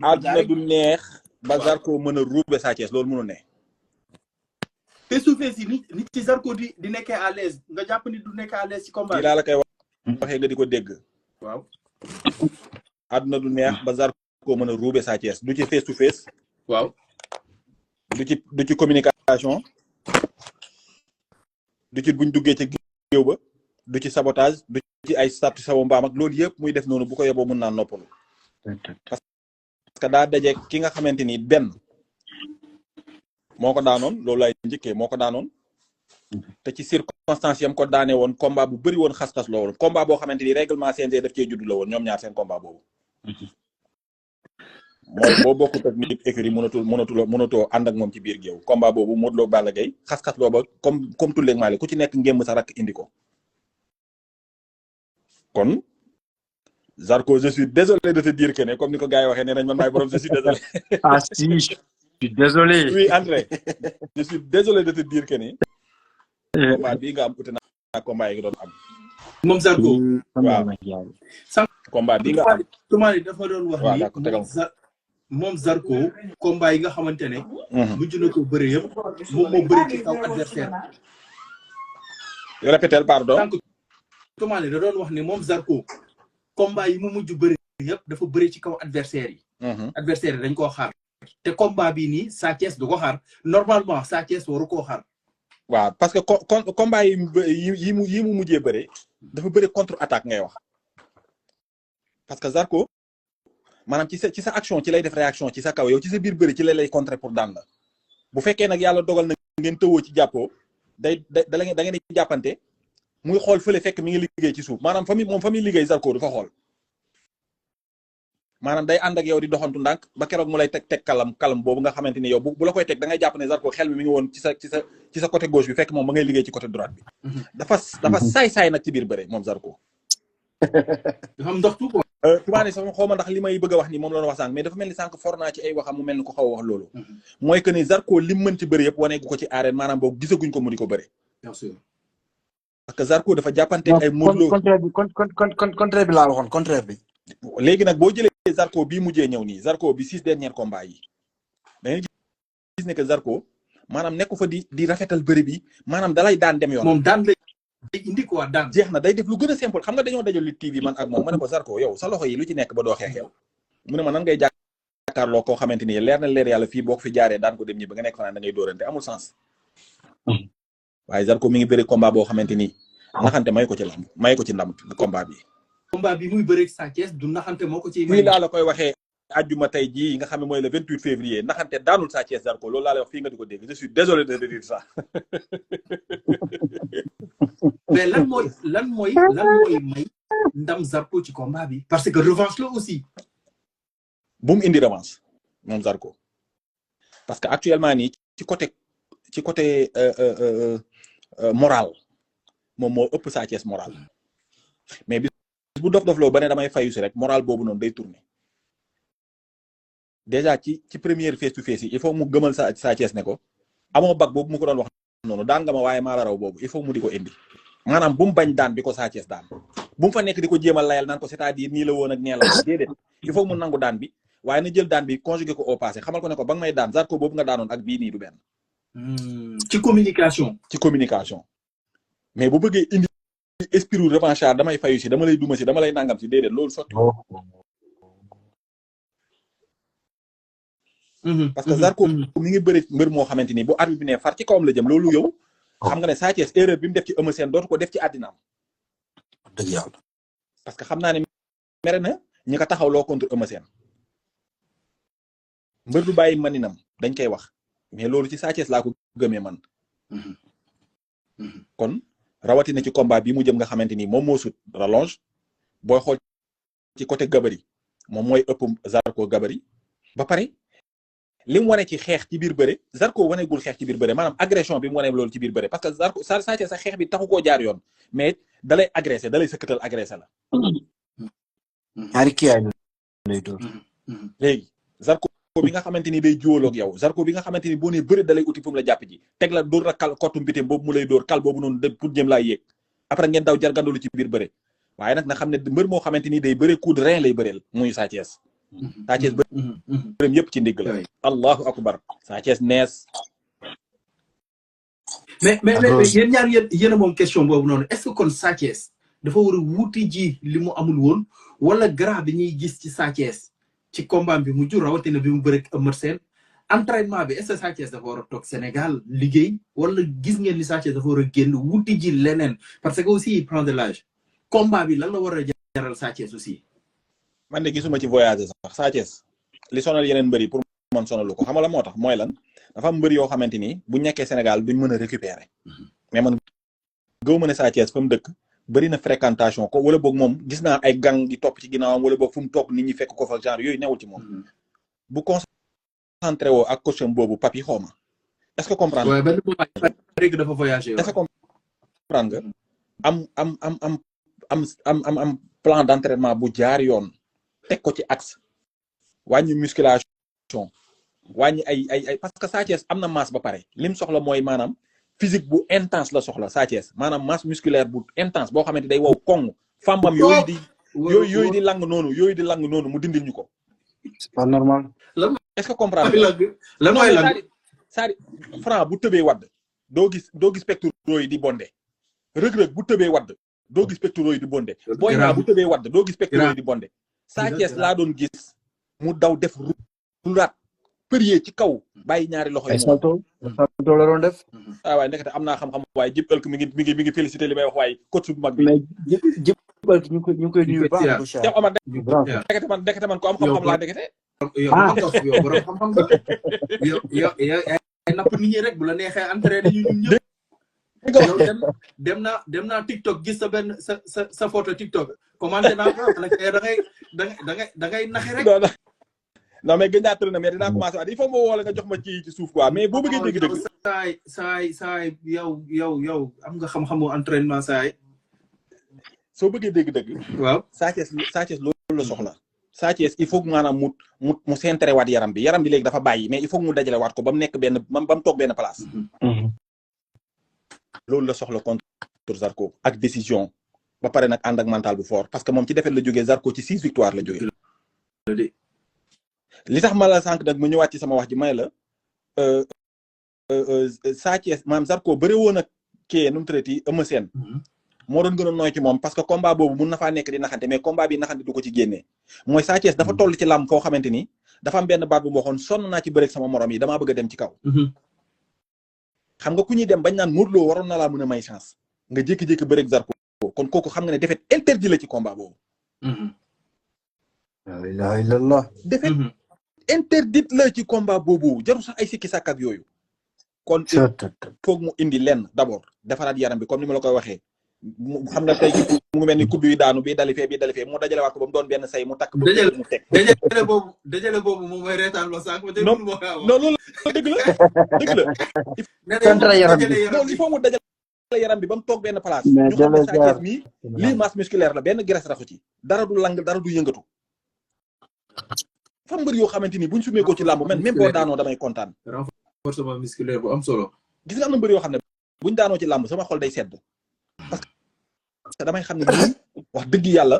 àdduna du neex ba Zarko mën a ruube Sa Thiès loolu mënu ne. te suufee si nit ci Zarko di nekkee à l'aise nga jàpp ni du nekkee à l'aise ci combat. kii laa la koy waxee nga di ko dégg. waaw. àdduna du neex ba Zarko mën a ruube Sa Thiès du ci face to face. waaw. du ci communication. du ci buñ duggee ci géew ba. du ci sabotage du ci ay sàtt sawo mbaam ak loolu yëpp muy def noonu bu ko yeboo mën naa noppalu. parce que daa daje ki nga xamante ni benn moo ko daanoon loolu lay njëkkee moo ko daanoon te ci circonstance yam ko daane woon combat bu bëri woon xas-xas la woon combat boo xamante ni règlement CNG daf cee juddu la woon ñoom ñaar seen combat boobu. mooy boo bokkut ak nit écurie mënatoo ànd ak moom ci biir géew combat boobu Modou Lo Balla Gaye xas-xas loo ba comme tulleeg maale ku ci nekk ngémb sa rakk indi ko. kon Zarko je suis désolé de te dire que ne comme ni ko gars yi waxee nee nañ man maay borom je suis désolé. ah si je suis désolé. oui André je suis désolé de te dire que ne. combat bii nga am uti naa combat yi nga doon am. moom Zarko. waaw combat bii nga am. Toumani dafa doon wax waaw d'accord tegal moom Zarko combat yi nga xamante ne. mujj na ko bëre yëpp moom moo bëre ci kaw adversaire. répétel pardon. Toumani da doon wax ne moom Zarko combat yi mu mujj bëri yëpp dafa bëri ci kaw adversaire yi. adversaire yi dañ koo xaar. te combat bii nii Sa Thiès du ko xaar normalement Sa Thiès waru koo xaar. waaw parce que combat yi mu mujjee bëre dafa bëri contre attaque ngay wax. parce que Zarko maanaam ci sa action ci lay def réaction ci sa kaw yow ci sa biir bëri ci lay contrer pour daan la bu fekkee nag yàlla dogal na ngeen tëwoo ci jàppoo da ngeen di jàppante. muy xool fële fekk mi ngi liggéey ci suuf maanaam fa muy liggéey Zarko du fa xool maanaam day ànd ak yow di doxantu ndànk ba keroog mu lay teg kalam boobu nga xamante ni yow bu la koy teg da ngay jàpp ne Zarko xel mi ngi woon ci sa côté gauche bi fekk moom ba ngay liggéey ci côté droite bi. dafa saay nag ci biir bëre moom Zarko. dafa am ndox tout quoi. tubaab sama xaw ma ndax li may bëgg a wax nii moom la wax sànq mais dafa mel ni sànq for naa ci ay waxam mu mel ni ko xaw a wax loolu. mooy que ni Zarko lim mën ci bëre yëpp wane gu ko ci arène maanaam boobu gisaguñ ko mu di ko bëre. bien sûr. parce que Zarko dafa jàppante ay Modou Lo contraire bi laa waxoon contraire bi. léegi nag boo jëlee Zarko bii mujjee ñëw nii Zarko bi 6 derniers combats yi da ngay gis ne que Zarko maanaam nekku fa di rafetal bëri bi maanaam dalay daan dem yoon. moom daan lay indi quoi daan. jeex na day def lu gën a simple xam nga dañoo dajal Lutte TV man ak moom ma ne ko Zarko yow sa loxo yi lu ci nekk ba doo xeex yow mu ne ma nan ngay jàkkaarloo koo xamante ni leer na leer yàlla fii boo ko fi jaaree daan ko dem ñi ba nga nekk fanaan da ngay dóorante amul sens. waaye Zarko mi ngi bëri combat boo xamante ni naxante may ko ci ndam combat bi. combat bi muy bëri Sa Thiès du naxante moo ko ciy may. fii laa la koy waxee ajjuma tey jii nga xam ne mooy le 28 février naxante daanul Sa Thiès Zarko loolu laa lay wax fii nga di ko dégg je suis désolé de dire ça. mais lan mooy may ndam Zarko ci combat bi. parce que revanche la aussi. bu mu indi revanche moom Zarko parce que actuellement nii ci côté moral moom moo ëpp Sa Thiès moral mais bis bu dof-dofloo ba ne damay fayu si rek moral boobu noonu day tourner déjà ci première face to face yi il faut mu gëmal Sa Thiès ne ko amoo bag boobu mu ko doon wax noonu daan nga ma waaye maa la raw boobu il faut mu di ko indi maanaam bu mu bañ daan bi ko Sa Thiès daan bu mu fa nekk di ko jéemal layal naan ko c'est-à-dire nii la woon ak nee la déedéet il faut mu nangu daan bi waaye na jël daan bi conjugué ko au passé xamal ko ne ko ba nga may daan Zarko boobu nga daanoon ak bii nii du benn. ci communication. mais bu bëggee indi esprit revanchard damay fayu si dama lay duma si dama lay nangam si déedéet loolu sotti. parce que Zarko mi ngi bëri mbër moo xamante ni bu arbitre bi ne far ci kawam la jëm loolu yow. xam nga ne Sa Thiès erreur bi mu def ci Eumeu Sène dootu ko def ci àddinaam. dëgg yàlla. parce que xam naa ne mere na ñi ko taxawloo contre Eumeu Sène. mbër du bàyyi maninam dañ koy wax mais loolu ci Sa Thiès laa ko gëmee man. kon rawatina ci combat bi mu jëm nga xamante ni moom moo sut rallonge booy xool ci côté gabarit moom mooy ëpp Zarko gabarit ba pare li mu wane ci xeex ci biir bëre Zarko waneegul xeex ci biir bëre maanaam agression bi mu wane loolu ci biir bëre parce que Zarko Sa Thiès sa xeex bi taxu koo jaar yoon mais dalay agressé dalay sëkkatal agressé la. ñaari kii ay lay doon. léegi Zarko bi nga xamante ni day jiwaloog yow Zarko bi nga xamante ni boo nee bëri dalay uti fu mu la jàpp ji teg la dóor la kal kottu mbitem boobu mu lay dóor kal boobu noonu pour jëm laa yéeg après ngeen daw jargandalu ci biir bëre waaye nag na xam ne mbër moo xamante ni day bëre coup de rein lay bëreel muy Sa Thiès Sa Thiès bërëm yëpp ci ndigg la. allahu akbar. Sa Thiès nees. mais yéen ñaar yéen a moom question boobu noonu est-ce que kon Sa Thiès dafa war a wuti ji li mu amul woon wala gras bi ñuy gis ci Sa Thiès ci combat bi mu jur rawatina bi mu bëre Eumeu Sène entraînement bi est-ce que Sa Thiès dafa war a toog Sénégal liggéey wala gis ngeen ni Sa Thiès dafa war a génn wuti ji leneen parce que aussi il prend de l'âge combat bi lan la war a jaral Sa Thiès aussi. man de gisuma ci voyage sax Sa Thiès li sonal yeneen mbër yi pour man sonalu ko xam nga la moo tax mooy lan dafa am mbër yoo xamante ni bu nekkee Sénégal duñ mën a récupérer mais man gëw ma ne Sa Thiès fa mu dëkk bëri na fréquentation ko wala boog moom gis naa ay gang di topp ci ginnaawam wala boog fu mu toog nit ñi fekk ko fa genre yooyu newul ci moom bu concentré woo ak coacham boobu papi xawma est-ce que comprendre waaye benn moment rek dafa voyager est-ce que comprendre nga am plan d'entraînement bu jaar yoon teg ko ci axe wàññi musculation wàññi ay parce que Sa Thiès am na masse ba pare lim soxla mooy maanaam physique bu intense la soxla Sa Thiès maanaam masse musculaire bu intense boo xamante day wow koŋŋ fambam yooyu di lang noonu mu dindil ñu ko. c'est pas normal. est-ce que comprendre lan mooy lang c'est-à-dire Franc bu tëbee wadd doo gis pectoraux yi di bondé Reug bu tëbee wadd doo gis pectoraux yi di bondé Boy Niang bu tëbee wadd doo gis pectoraux yi di bondé Sa Thiès laa doon gis mu daw def rulaat përie ci kaw bàyyi ñaari loxo yi salto la doon def. waaye ndekete am naa xam-xam waaye Jib Ëlk mi ngi félicité li may wax waaye coach bu mag bi. mais Jib Ëlk ñu ngi koy nuyu baax ko Cheikh Omar ndekete man ko am xam-xam laa ndekete. yow borom xam-xam nga yow ay napp nit ñi rek bu la neexee entraîné ñu ñun ñëpp. yow dem naa TikTok gis sa benn sa photo TikTok commenté naa ko da ngay naxe rek. non mais gën naa tërë na mais dinaa commencé waat il faut moo woo nga jox ma ci suuf quoi mais boo bëggee dégg-dëgg. saay yow am nga xam-xamu entraînement saay. soo bëggee dégg-dëgg. waaw Sa Thiès loolu la soxla. Sa Thiès il faut que maanaam mu centré waat yaram bi léegi dafa bàyyi mais il faut que mu dajale waat ko ba mu nekk ba mu toog benn place. loolu la soxla contre Zarko ak décision ba pare nag ànd ak mental bu fort parce que moom ci défaite la jógee Zarko ci 6 victoires la jógee. li tax ma la sànq nag mu ñëwaat ci sama wax ji may la Sa Thiès maanaam Zarko bëre woon ak kii nu mu traité Eumeu Sène moo doon gën a nooy ci moom parce que combat boobu mun na faa nekk di naxante mais combat bi naxante du ko ci génnee mooy Sa Thiès dafa toll ci làmb foo xamante ni dafa am benn baat bu ma waxoon sonn naa ci bëreeg sama morom yi damaa bëgg a dem ci kaw. xam nga ku ñuy dem bañ naan Modou Lo waroon na laa mën a may chance nga jékki-jékki bëreeg Zarko kon kooku xam nga ne défaite interdit la ci combat boobu. la ilaha illallah. défaite interdite la ci combat boobu jarul sax ay sikki sàkk ak yooyu. kon foog mu indi lenn d'abord defaraat yaram bi comme ni ma la koy waxee. xam nga tey mu ngi mel ni kuddu yi daanu bii dali fee mu dajale waat ko ba mu doon benn say mu takk. mu teg dajale boobu moom mooy reetaan loo sànq. non loolu dëgg la. centre yaram bi il faut mu dajale yaram bi ba mu toog benn place. ñu xam ne Sa Thiès mii lii masse musculaire la benn graisse raxu ci. dara du lang dara du yëngatu. fa mbër yoo xamante ni buñ sumee ko ci làmb même boo daanoo damay kontaan. renforcement musculaire bu am solo. gis nga am na mbër yoo xam ne buñ daanoo ci làmb sama xol day sedd. parce que damay xam ne ñun wax dëgg yàlla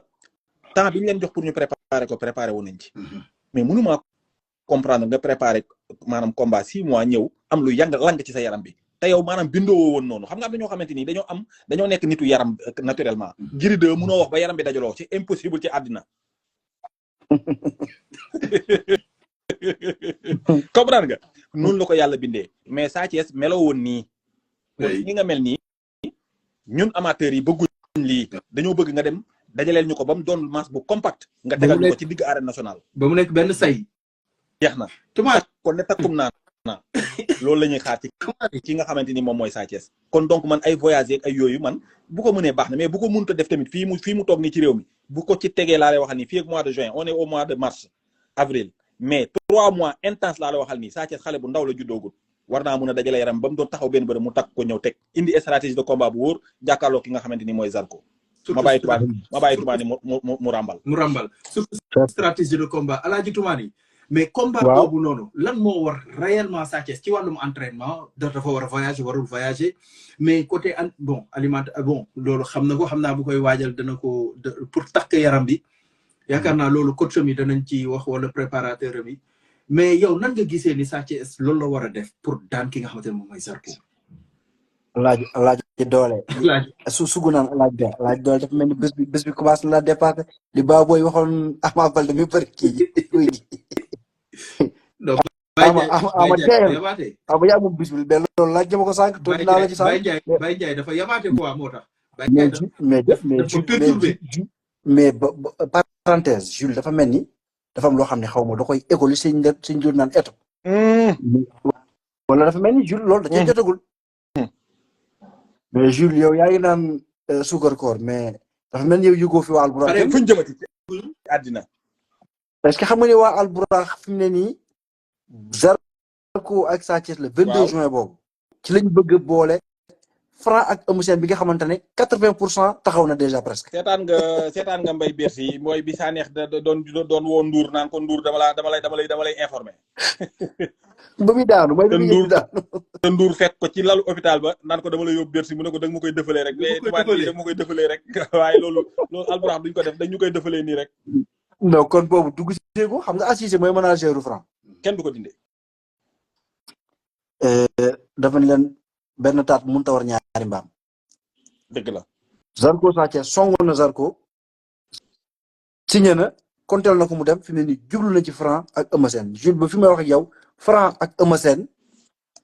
temps bi ñu leen jox pour ñu préparer wu nañ ci. mais mënuma comprendre nga préparer maanaam combat 6 mois ñëw am lu lang ci sa yaram bi te yow maanaam bindoo woon noonu xam nga am na ñoo xamante ni dañoo nekk nitu yaram naturellement. Gris 2 mënoo wax ba yaram bi dajaloo c'est impossible ci àddina. comprendre nga noonu la ko yàlla bindee mais Sa Thiès meloo woon nii. ñi nga mel nii. ñun amateurs yi bëgguñ lii dañoo bëgg nga dem dajaleel ñu ko ba mu doon masse bu compact nga tegal ñu ko ci digg arène nationale ba mu nekk benn say jeex na kon ne takkum naa loolu la ñuy xaar ci nga xamante ni moom mooy Sa Thiès kon donc man ay voyage ak ay yooyu man bu ko mënee baax na mais bu ko mënut a def tamit fii mu toog nii ci réew mi bu ko ci tegee laa lay waxal nii fii ak mois de juin on est au mois de mars avril mais 3 mois intense laa lay waxal nii Sa Thiès xale bu ndaw la juddoogul war naa mën a dajale yaram ba mu doon taxaw benn bërëm mu takk ko ñëw teg indi stratégie de combat bu wóor jàkkaarloo ki nga xamante ni mooy Zarko. ma bàyyi Toumani mu ràmbal. mu ràmbal surtout stratégie de combat Alaaji Toumani mais combat boobu noonu lan moo war réellement Sa Thiès ci wàllum entraînement dafa war a voyager warul voyager mais côté loolu xam naa bu koy waajal dana ko pour takk yaram bi yaakaar naa loolu coach mi danañ ci wax wala préparateur bi mais yow nan nga gisee ni Sa Thiès loolu la war a def pour daan ki nga xamante ne moom mooy Zarko. laaj doole. sugu naan laaj doole dafa mel ni bés bi commencé na la dépassé li Baboy waxoon Ama Baldé mi bëri kii ama yaa moom bis bi mais loolu laaj jama ko sànq tuuti naa la ci sànq Baye Ndiaye dafa yabaate quoi moo tax mais parenthèse Jules dafa mel ni dafa am loo xam ne xaw ma da koy école sëñ jur naan eto wala dafa mel ni Jules loolu da cee jotagul mais Jules yow yaa ngi naan suukar koor mais dafa mel ni yow yëgoo fi waa Alburax fuñ jëmati àddina parce que xam nga ni waa Alburax fi mu ne nii Zarko ak Sa Thiès le 22 juin boobu ci lañ bëgg a boole Franc ak Eumeu Sène bi nga xamante ne 80% taxaw na déjà presque. seetaan nga Mbaye Bercy mooy bi saa neex doon woo Ndour naan ko Ndour dama lay informé. ba muy daanu mooy bi muy daanu. te Ndour fekk ko ci lalu hôpital ba naan ko dama lay yóbbu Bercy mu ne ko danga ma koy defalee rek. mais tubaab yi danga ma koy defalee rek waaye loolu Alburax duñ ko def dañ ñu koy defalee nii rek. non kon boobu dugg si ko xam nga Assise mooy manager u Franc. kenn du ko dindee. dafa ne leen benn taat mënut a war ñaari mbaam. dëgg la. Zarko Sa Thiès songoon na Zarko. signé na konteel na ko mu dem fi mu ne nii jublu na ci Franc ak Eumeu Sène Jules ba fi may wax ak yow Franc ak Eumeu Sène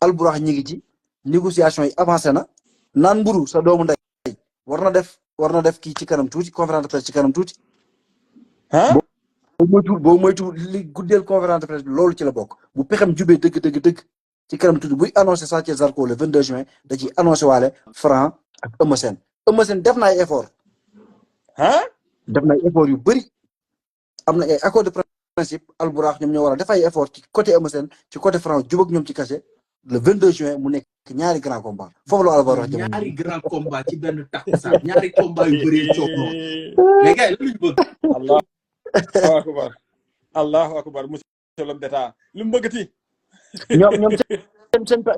Alburax ñi ngi ci négociation yi avancé na naan mburu sa doomu ndey war na def kii ci kanam tuuti conférence de presse ci kanam tuuti. ah. boo moytu li guddeel conférence de presse bi loolu ci la bokk bu pexem jubee dëgg ci kanam tuuti buy annoncé Sa Thiès Zarko le 22 juin da ciy annoncé waale Franc ak Eumeu Sène def na ay effort. def na ay effort yu bëri am na ay accord de principe Alburax ñoom ñoo war a def ay effort ci côté Eumeu Sène ci côté Franc jubag ñoom ci cachet le 22 juin mu nekk ñaari grand combat foofu la Alburax jëm ñaari grand combat ci benn takkusaan ñaari combat yu bëri coow noonu mais gars yi lu bëgg. Allahu akbar monsieur l'homme d'état lu mu bëggati. ñoom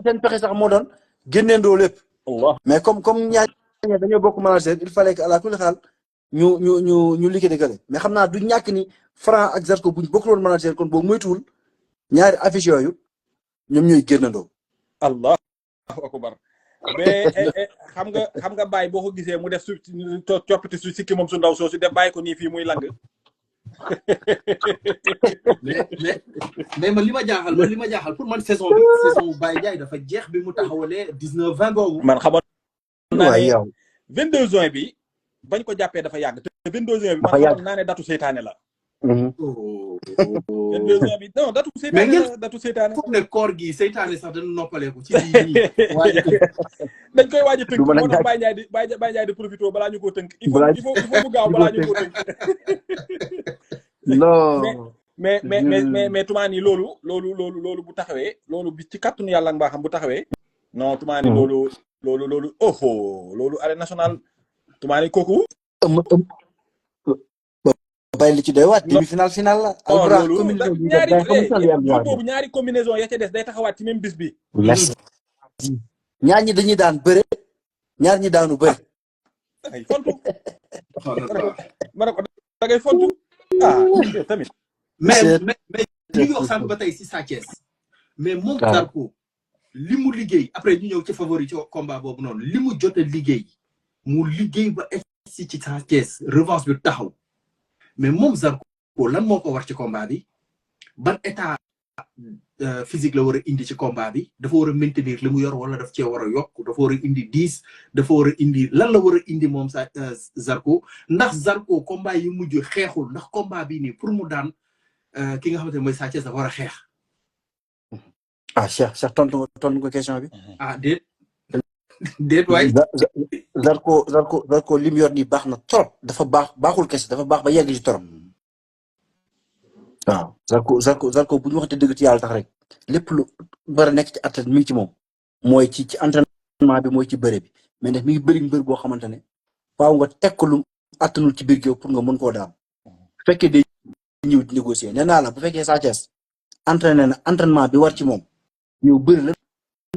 seen pexe sax moo doon génneendoo lépp. mais comme ñaar dañoo bokk manager il fallait que à la kulli xaal ñu liggéey gale mais xam naa du ñàkk ni Franc ak Zarko buñ bokkuloon manager kon boobu moytuwul ñaari affiche yooyu ñoom ñooy génnandoo. Allahu akbar mais xam nga bàyyi boo ko gisee mu def coppite su sikki moom su ndaw soosu def bàyyi ko nii fii muy lang. mais man li ma jaaxal pour man saison Baye Ndiaye dafa jeex bi mu taxawalee 19-20 boobu. man xamoon naa ne 22 juin bi bañ ko jàppee dafa yàgg te 22 juin bi man xamoon naa ne datu seytaane la. 22 juin bi non datu seytaane la datu seytaane. foog ne koor gi seytaane sax dañu noppaleeku ci lii dañ koy waaj a tënk moo tax Baye Ndiaye di profité balaa ñu koo tënk. il faut mu gaaw balaa ñu koo tënk. non mais tumaani loolu bu taxawee loolu bi ci kàttanu yàlla nga xam bu taxawee. non tumaani loolu arène nationale tumaani kooku. bay li ci doy waat demi final la. loolu ñaari combinaison ya ca des day taxawaat ci même bis bi. ñaar ñi dañuy daan bëre ñaar ñi daanu bëre. ay fontu. ma ne ko da ngay fontu. tamit. mais li ñu wax sànq ba tey si Sa Thiès mais moom Zarko li mu liggéey après ñu ñëw ci favori ci combat boobu noonu li mu jot a liggéey mu liggéey ba egsi ci Sa Thiès revanche bi taxaw mais moom Zarko lan moo ko war ci combat bi ban état physique la war a indi ci combat bi dafa war a maintenir li mu yor wala daf cee war a yokk dafa war a indi 10 dafa war a indi lan la war a indi moom sa Zarko ndax Zarko combat yi mujj xeexul ndax combat bi nii pour mu daan ki nga xamante ne mooy Sa Thiès dafa war a xeex. Cheikh tontu ko question bi. déet waay. Zarko li mu yor nii baax na trop dafa baaxul kese dafa baax ba yegg ci trop. waaw Zarko bu ñu waxante dëgg ci yàlla tax rek lépp lu war a nekk ci athlète mi ngi ci moom mooy ci entraînement bi mooy ci bëre bi mais nag mi ngi bëri mbër boo xamante ne faaw nga teg ko lu attanul ci biir géew pour nga mën koo daan bu fekkee day ñëw di négocier nee naa la bu fekkee Sa Thiès entraîné na entraînement bi war ci moom ñëw bëri la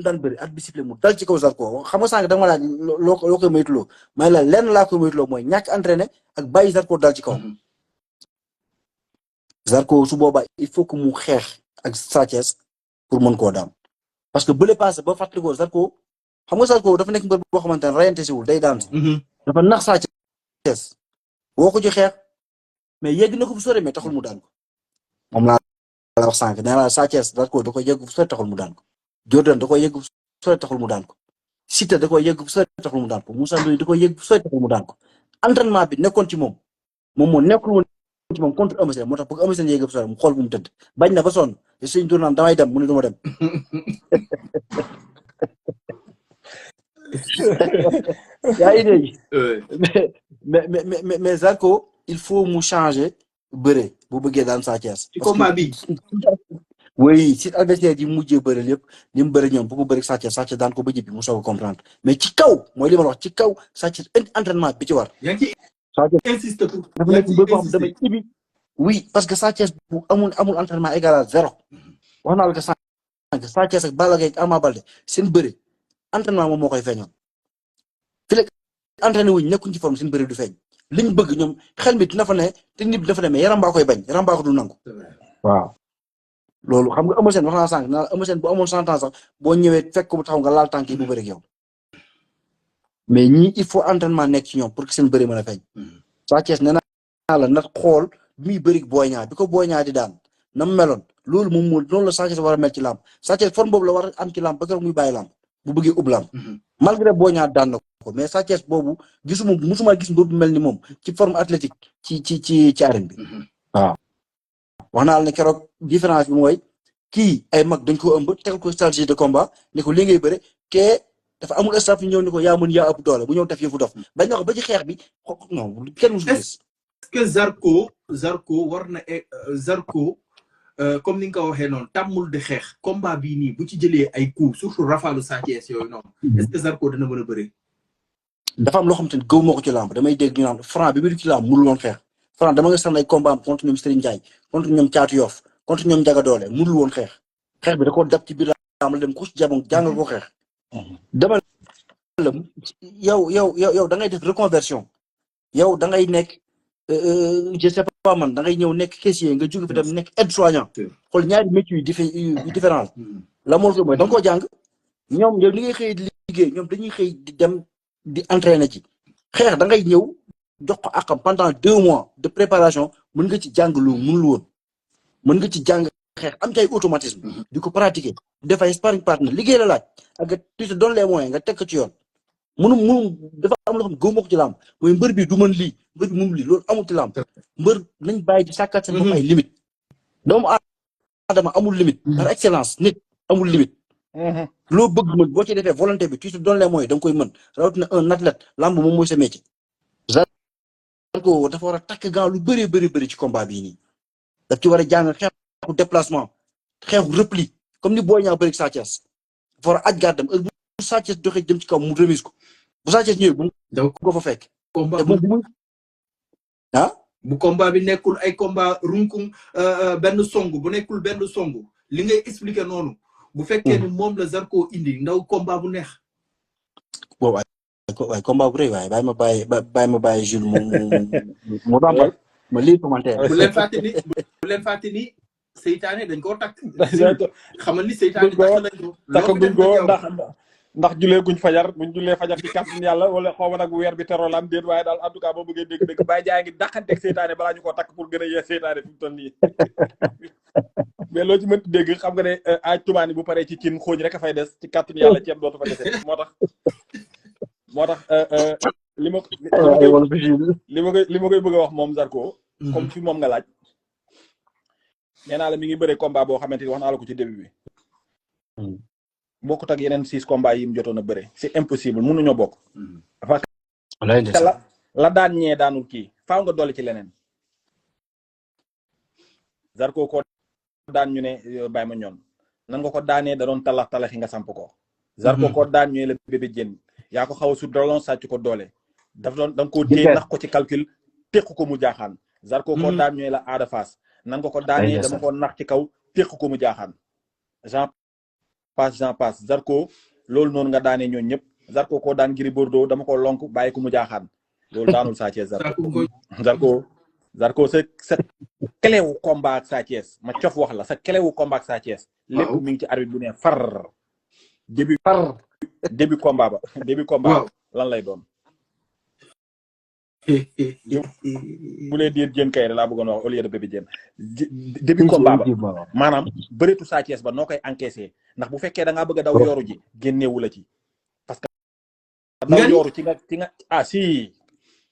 daan bëri at bi sifflé mu dal ci kaw Zarko xam nga sànq da nga ma laaj loo koy moytuloo may la lenn laa koy moytuloo mooy ñàkk entraîné ak bàyyi Zarko dal ci kaw Zarko su boobaa il faut que mu xeex ak Sa Thiès pour mën koo daan parce que bële passé ba fàttalikoo Zarko xam nga Zarko dafa nekk mbër boo xamante ne rayante siwul day daan dafa nax Sa Thiès woo ko ci xeex mais yegg na ko fu sore mais taxul mu daan ko moom laa la wax sànq nee naa Sa Thiès Zarko da koy yegg fu sore taxul mu daan ko Jordan da koy yegg fu sore taxul mu daan ko Siteu da koy yegg fu sore taxul mu daan ko Moussa Ndoye da koy yegg fu sore taxul mu daan ko entraînement bi nekkoon ci moom moo nekkul woon ci moom contre Eumeu Sène moo tax bëgg Eumeu Sène yegg fu sore mu xool bu mu tëdd bañ na ba sonn te suñ tour naan damay dem mu ne duma dem yaa ngi dégg mais Zarko il faut mu changer bëre bu bëggee daan Sa Thiès ci combat bi oui si adversaire yi mujjee bëre lépp li mu bëri ñoom bu ko bëri Sa Thiès daan ko ba jëppi mu soog a comprendre mais ci kaw mooy li ma la wax ci kaw Sa Thiès entraînement bi ci war yaa ngi Sa Thiès insiste pour dafa nekk mbër boo xam damay ibi oui parce que Sa Thiès bu amul entraînement égal à 0 wax naa la que Sa Thiès ak Balla Gaye Ama Baldé seen bëre entraînement moom moo koy feeñoon fi la entraîné wuñ nekkuñ ci forme seen bëre du feeñ liñ bëgg ñoom xel mi dina fa ne te nit dina fa ne mais yaram baa koy bañ yaram baa ko du nangu waaw loolu xam nga Eumeu Sène wax naa sànq naa Eumeu Sène bu amoon 100 ans sax boo ñëwee fekk ko mu taxaw nga laal tànk yi bu bëri ak yow mais ñii il faut entraînement nekk ci ñoom pour que seen bëri mën a feeñ Sa Thiès nee naa la nat xool bi muy bëri Boy Niang bi ko Boy Niang di daan na mu meloon loolu moom moo noonu la Sa Thiès war a mel ci làmb Sa Thiès forme boobu la war a am ci làmb ba keroog muy bàyyi làmb bu bëggee ub làmb malgré Boy Niang daan na ko mais Sa Thiès boobu musuma gis mbër bu mel ni moom ci forme athlétique ci arène bi waaw wax naa la ne keroog différence bi mooy kii ay mag dañ ko ëmb tegal ko stratégie de combat ne ko li ngay bëre kee dafa amul staff ñëw ni ko yaa mën yaa ëpp doole bu ñëw def yëfu dof bañ na ko ba ci xeex bi non kenn musu gis est-ce que Zarko war na Zarko comme ni nga ko waxee noonu tàmmul di xeex combat bii nii bu ci jëlee ay coups surtout rafalu Sa Thiès yooyu noonu est-ce que Zarko dana mën a bëre dafa am loo xam te ne gëw moo ko ci làmb damay dégg ñu naan Franc bi mu ci làmb mënul woon xeex Franc dama nga sax ay combat am contre ñoom Serigne Ndiaye contre ñoom Thiatou Yoff contre ñoom Ndiaga Doole mënul woon xeex bi da koo dab ci biir làmb dem ko ci jabon jàngal ko xeex dama la yow da ngay def reconversion yow da ngay nekk je sais pas man da ngay ñëw nekk caissier nga jóge fi dem nekk aide soignant xool ñaari métiers yu différent la moo ko mooy da nga koo jàng ñoom yow li ngay xëy di liggéey ñoom dañuy xëy di dem di entraîner ci xeex da ngay ñëw jox ko akam pendant 2 mois de préparation mën nga ci jàng lu mënul woon mën nga ci jàng xeex am ci ay automatisme di ko pratiquer def ay sparring partner liggéey la laaj ak tu te donnes les moyens nga teg ko ci yoon mënu dafa am loo xam gëw ma ko ci làmb mooy mbër bi du mën lii mbër bi mënul lii loolu amul ci làmb mbër nañ bàyyi di sàkkaat seen bopp ay limite doomu aadama amul limite par excellence nit amul limite loo bëgg mën boo ci defee volonté bi tu te donnes les moyens da nga koy mën rawatina un athlète làmb moom mooy sa métier Zarko dafa war a takk gant lu bëri ci combat bii nii daf ci war a jàng xeexu déplacement xeexu repli comme ni Boy Niang bëri Sa Thiès dafa war a aj gàddam heure bu Sa Thiès doxee jëm ci kaw mu remise ko bu Sa Thiès ñëwee bu ko fa fekk bu combat bi nekkul ay combat runkum benn song bu nekkul benn song li ngay expliquer noonu bu fekkee ni moom la Zarko indi ndaw combat bu neex waaye combat bu rëy waaye bàyyi ma bàyyi Jules mu ràmbal ma lire commentaire bu leen fàtte ni seytaane dañ koo takk xamal ni seytaane takkaguñ ko ndax julee guñ fajar buñ julee fajar ci kàttan yàlla wala xaw ma nag weer bi teroo la am déet waaye daal en tout cas boo bëggee dégg Baye Jaay ngi dàqanteeg seytaane balaa ñu koo takk pour gën a yee seytaane fi mu toll nii mais loo ci mënti dégg xam nga ne aaj tubaani bu paree ci cin xooñ rek a fay des ci kàttan yàlla ceeb dootu fa dese moo tax li ma koy bëgg a wax moom Zarko comme fi moom nga laaj nee naa la mi ngi bëre combat boo xamante ni wax naa la ko ci début bi bokkut ak yeneen 6 combats yi mu jotoon a bëre c'est impossible mënuñoo bokk parce que la daan ñee daanul kii faaw nga dolli ci leneen Zarko ko daan ñu ne bàyyi ma ñoon nan nga ko daanee da doon talaxi nga samp ko Zarko ko daan ñu ne la bébé jën yaa ko xaw a sut daloon sàcc ko doole daf doon da nga koo téye nax ko ci calcul téq ko mu jaaxaan Zarko ko daan ñu ne la Ada Fass nan nga ko daanee dama ko nax ci kaw téq ko mu jaaxaan Jean passe Zarko loolu noonu nga daanee ñooñu ñëpp Zarko ko daan Gris Bordeaux dama ko lonk bàyyi ko mu jaaxaan loolu daanul Sa Thiès Zarko Zarko sa clé wu combat ak Sa Thiès ma cof wax la sa clé wu combat ak Sa Thiès. lépp mi ngi ci arbitre bu ne far. début combat ba début combat lan lay doon. bu lee diir jën kay laa bëggoon wax au lieu de bébé jën début combat ba maanaam bëreetu Sa Thiès ba noo koy encaissé ndax bu fekkee da ngaa bëgg a daw yooru ji génneewu la ci parce que daw yooru ci nga ah si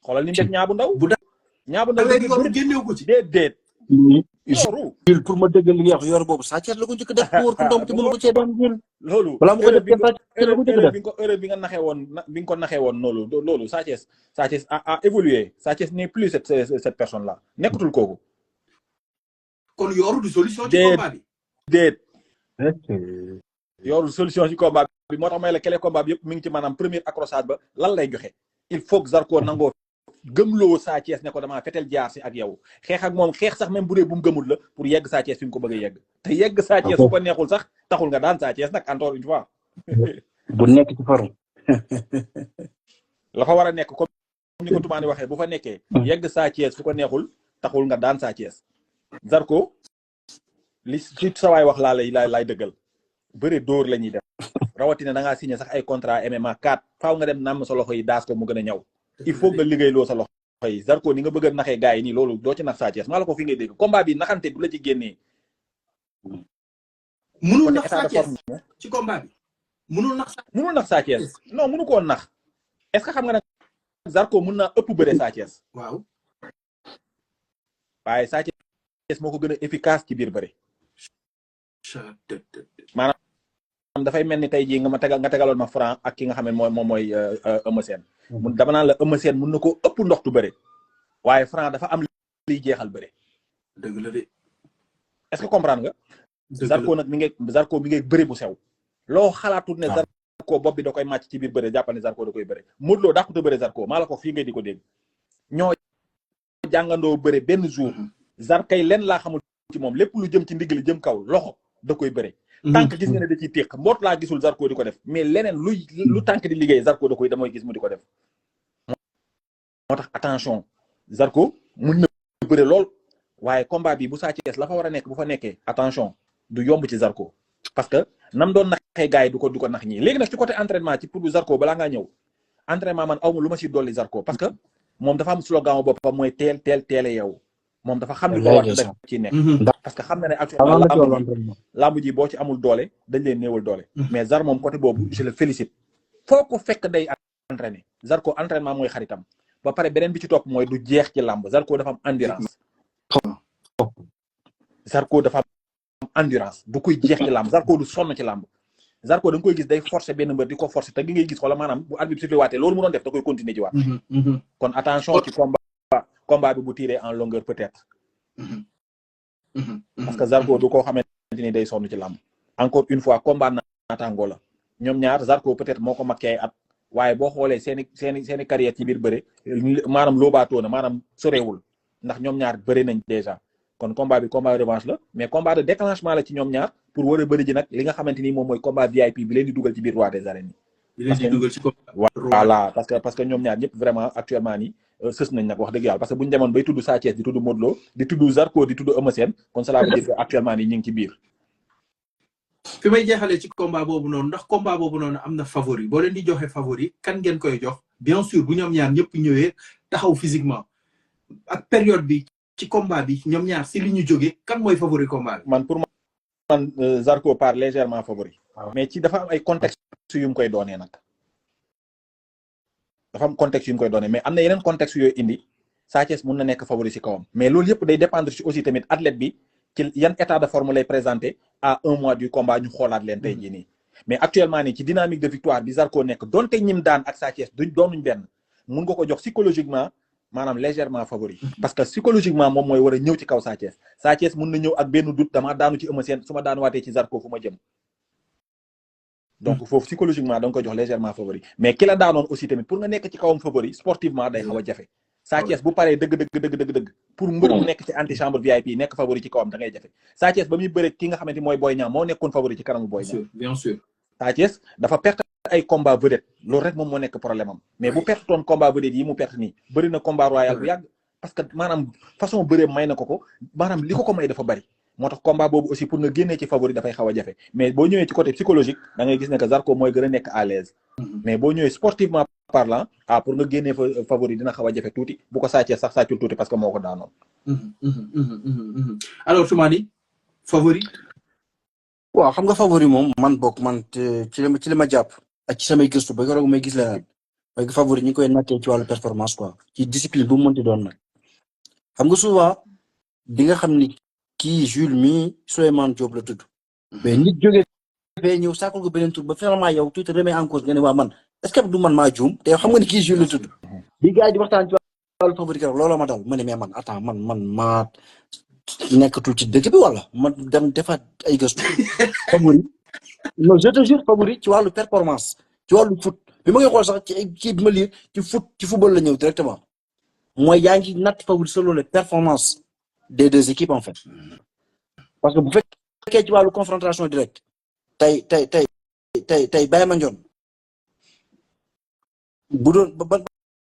xoolal ni mu def ñaabu ndaw génneewu ko ci déedéet yooru pour ma dëggal li nga wax yor boobu Sa Thiès la ko njëkk def wóor ko ndoom te mënu ko cee daan jël loolu balaa mu ko def erreur bi nga naxee woon loolu Sa Thiès a évolué Sa Thiès n'est plus cette personne là nekkatul kooku kon yooru du solution ci combat bi déet yooru solution ci combat bi moo tax may la kele combat bi yëpp mi ngi ci maanaam premier accrochage ba lan lay joxe il faut que Zarko nangoo gëmloo Sa Thiès ne ko damaa fetel jaar si ak yow xeex ak moom xeex sax même bu dee bu mu gëmul la pour yegg Sa Thiès fi mu ko bëgg a yegg te yegg Sa Thiès su ko neexul sax taxul nga daan Sa Thiès nag encore une fois bu nekk ci faru la fa war a nekk comme ni ko Toumani waxee bu fa nekkee yegg Sa Thiès fu ko neexul taxul nga daan Sa Thiès Zarko li ci sawaay wax laa lay dëggal bëri dóor la ñuy def rawatina da ngaa signé sax ay contrat MMA 4 faaw nga dem namm sa loxo yi daas ko mu gën a ñaw il faut nga liggéey loo sa loxo yi Zarko ni nga bëgg a naxee gars yi nii loolu doo ci nax Sa Thiès maa la ko fi ngay dégg combat bi naxante du la ci génnee. mënul nax Sa Thiès ci combat bi mënul nax Sa Thiès non mënu koo nax est-ce que xam nga nag Zarko mën naa ëpp bëre Sa Thiès. waaw. waaye Sa Thiès moo ko gën a efficace ci biir bëre. maanaam dafay mel ni tey jii nga tegaloon ma Franc ak ki nga xam ne moom mooy Eumeu Sène. dama naan la Eumeu Sène mën na koo ëpp ndoxtu bëre waaye Franc dafa am liy jeexal bëre. dëgg la de. est-ce que comprendre nga. Zarko nag mi ngi bëre bu sew. loo xalaatut ne Zarko bopp bi da koy màcc ci biir bëre jàppal ne Zarko da koy bëre Modou Lo dàqute bëre Zarko maa la ko fii ngay di ko dégg. ñoo jàngandoo bëre benn jour. Zarkay len laa xamul ci moom lépp lu jëm ci ndigli jëm kaw loxo da koy bëre. tànk gis nga ne da ciy téq mboot laa gisul Zarko di ko def mais leneen lu tànk di liggéey Zarko da koy damay gis mu di ko def. moo tax attention Zarko mën na bëre lool waaye combat bi bu Sa Thiès la fa war a nekk bu fa nekkee attention du yomb ci Zarko parce que nam doon naxee gars yi du ko nax ñii léegi nag ci côté entraînement ci pour Zarko balaa ngaa ñëw entraînement man awma lu ma si dolli Zarko parce que moom dafa am slogan boppam mooy teel a yeewu moom dafa xam ni ko war da ci nekk parce que xam na ne actuellement lamb ji boo ci amul doole dañ leen néewal doole mais Zar moom côté boobu je le félicite foo ko fekk day entraîné Zarko entraînement mooy xaritam ba pare beneen bi ci topp mooy du jeex ci lamb Zarko dafa am endurance Zarko dafa am endurance du koy jeex ci lamb Zarko du sonn ci lamb Zarko da nga koy gis day forcer benn mbër di ko forcer te gi ngay gis xoola maanaam bu arbitre sifflé waatee loolu mu doon def da koy continuer ji waat kon attention ci combat bi bu tiré en longueur peut-être parce que Zarko du koo xamante ni day sonn ci làmb encore une fois combat naataango la ñoom ñaar Zarko peut-être moo ko makkee at waaye boo xoolee seeni carrière ci biir bëre maanaam loobaatoo na maanaam sorewul ndax ñoom ñaar bëre nañ déjà kon combat bi combat de revanche la mais combat de déclenchement la ci ñoom ñaar pour war a bëri ji nag li nga xamante ni moom mooy combat VIP bi leen di dugal ci biir roi des arènes voilà parce que ñoom ñaar ñëpp vraiment actuellement nii sës nañ nag wax dëgg yàlla parce que bu ñu demoon bay tudd Sa Thiès di tudd Modou Lo di tudd Zarko di tudd Eumeu Sène kon cela veut dire que actuellement nii ñu ngi ci biir. fi may jeexalee ci combat boobu noonu ndax combat boobu noonu am na favori boo leen di joxe favori kan ngeen koy jox bien sûr bu ñoom ñaar ñëpp ñëwee taxaw physiquement ak période bi ci combat bi ñoom ñaar si li ñu jógee kan mooy favori combat bi. man pour man Zarko part légèrement favori. mais ci dafa am ay contexte yu mu koy doonee nag. dafa am contexte yu mu koy doonee mais am na yeneen contexte yooyu indi Sa Thiès mun na nekk favori ci kawam mais loolu yëpp day dépendre ci aussi tamit athlète bi ci yan état de forme lay présenté à un mois du combat ñu xoolaat leen tey jii nii mais actuellement nii ci dynamique de victoire bi Zarko nekk donte ñim daan ak Sa Thiès doonuñ benn mun nga ko jox psychologiquement maanaam légèrement favori parce que psychologiquement moom mooy war a ñëw ci kaw Sa Thiès Sa Thiès mun na ñëw ak benn doute damaa daanu ci Eumeu Sène su ma daan waatee ci Zarko fu ma jëm donc foofu psychologiquement da nga koy jox légèrement favori mais ki la daanoon aussi tamit pour nga nekk ci kawam favori sportivement day xaw a jafe Sa Thiès bu paree dëgg pour mbër mu nekk ci antichambre VIP nekk favori ci kawam da ngay jafe Sa Thiès ba muy bëre ki nga xamante mooy Boy Niang moo nekkoon favori ci kanamu Boy Niang bien sûr Sa Thiès dafa perte ay combat vedette loolu rek moom moo nekk problème am mais bu perte toon combat vedette yi mu perte nii bëri na combat royal bu yàgg parce que maanaam façon bëree may na ko maanaam li ko may dafa bari moo tax combat boobu aussi pour nga génnee ci favori dafay xaw a jafe mais boo ñëwee ci côté psychologique da ngay gis ne que Zarko mooy gën a nekk à l'aise mais boo ñëwee sportivement parlant pour nga génnee fa favori dina xaw a jafe tuuti bu ko sàccee sax sàccul tuuti parce que moo ko daanoon. alors Toumani favori. waaw xam nga favori moom man bokk man ci li ma jàpp ak ci samay gëstu ba keroog may gis leneen mooy que favori ñu koy nattee ci wàllu performance quoi ci discipline bu mu mënti doon nag xam nga souvent di nga xam ni kii Jules mi Souleymane Diop la tudd mais nit jógee fee ñëw sàkkul ko beneen tur ba finalement yow tuuti remet en cause nga ne waa man est-ce que du man maa juum te xam nga ni kii Jules la tudd bi gars yi di waxtaan ci wàllu favori keroog looloo ma dal ma ne mais man attends man maa nekkatul ci dëkk bi wala man dem defaat ay gëstu favori non je te jure favori ci wàllu performance ci wàllu foot bi ma ngi xool sax ci kii bi ma lire ci football la ñëw directement mooy yaa ngi natt favori selon les performances des deux équipes en fait parce que bu fekkee ci wàllu confrontation directe tey Baye Mandione bu doon